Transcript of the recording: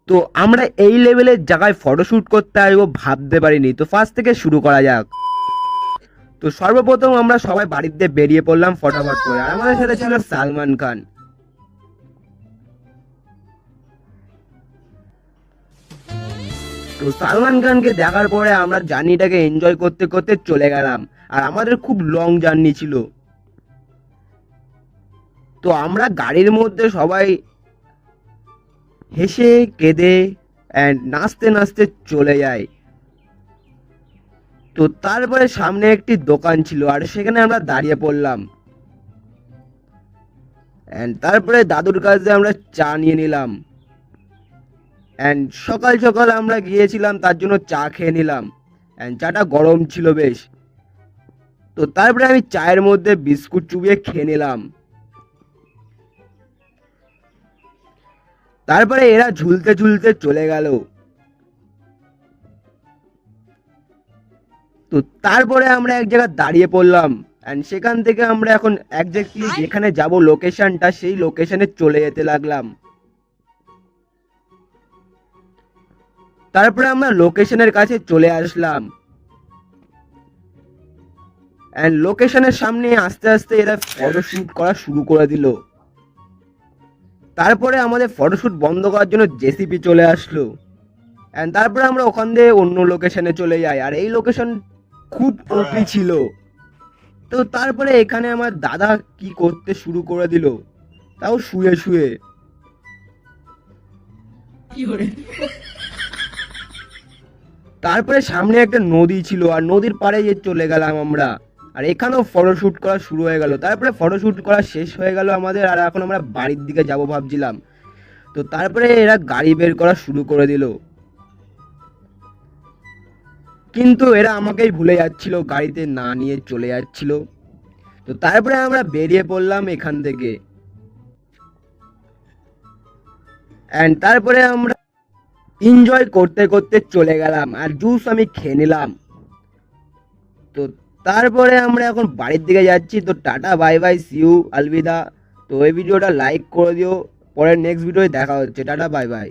তো আমরা এই লেভেলের জায়গায় ফটোশ্যুট করতে আসবো ভাবতে পারিনি। তো ফার্স্ট থেকে শুরু করা যাক। তো সর্বপ্রথম আমরা সবাই বাড়িতে বেরিয়ে পড়লাম ফটাফট করে, আর আমাদের সাথে ছিল সালমান খান। তো সালমান খানকে দেখার পরে আমরা জার্নিটাকে এনজয় করতে করতে চলে গেলাম, আর আমাদের খুব লং জার্নি ছিল। তো আমরা গাড়ির মধ্যে সবাই হেসে কেঁদে অ্যান্ড নাচতে নাচতে চলে যাই। তো তারপরে সামনে একটি দোকান ছিল, আর সেখানে আমরা দাঁড়িয়ে পড়লাম। অ্যান্ড তারপরে দাদুর কাছে আমরা চা নিয়ে নিলাম। অ্যান্ড সকাল সকাল আমরা গিয়েছিলাম, তার জন্য চা খেয়ে নিলাম। অ্যান্ড চাটা গরম ছিল বেশ। তো তারপরে আমি চায়ের মধ্যে বিস্কুট চুবিয়ে খেয়ে নিলাম। তারপরে এরা ঝুলতে ঝুলতে চলে গেল। তো তারপরে আমরা এক জায়গায় দাঁড়িয়ে পড়লাম, অ্যান্ড সেখান থেকে আমরা এখন একজাক্টলি যেখানে যাব লোকেশনটা, সেই লোকেশনে চলে যেতে লাগলাম। তারপরে আমরা লোকেশনের কাছে চলে আসলাম, অ্যান্ড লোকেশনের সামনে আস্তে আস্তে এরা ফটোশুট করা শুরু করে দিল। তারপরে আমাদের ফটোশুট বন্ধ করার জন্য জেসিপি চলে আসলো। অ্যান্ড তারপরে আমরা ওখান দিয়ে অন্য লোকেশনে চলে যাই, আর এই লোকেশন খুব ওপি ছিল। তো তারপরে এখানে আমার দাদা কি করতে শুরু করে দিল, তাও শুয়ে শুয়ে। তারপরে সামনে একটা নদী ছিল, আর নদীর পাড়ে যে চলে গেলাম আমরা, আর এখানেও ফটোশুট করা শুরু হয়ে গেল। তারপরে ফটোশুট করা শেষ হয়ে গেল আমাদের, আর এখন আমরা বাড়ির দিকে যাব ভাবছিলাম। তো তারপরে এরা গাড়ি বের করা শুরু করে দিল, কিন্তু এরা আমাকেই ভুলে যাচ্ছিল, গাড়িতে না নিয়ে চলে যাচ্ছিল। তো তারপরে আমরা বেরিয়ে পড়লাম এখান থেকে, অ্যান্ড তারপরে আমরা এনজয় করতে করতে চলে গেলাম, আর জুস আমি খেয়ে নিলাম। তো তারপরে আমরা এখন বাড়ির দিকে যাচ্ছি। তো tata bye bye, see you, Alvida. তো এই ভিডিওটা লাইক করে দিও। পরের নেক্সট ভিডিওয় দেখা হচ্ছে। Tata bye bye.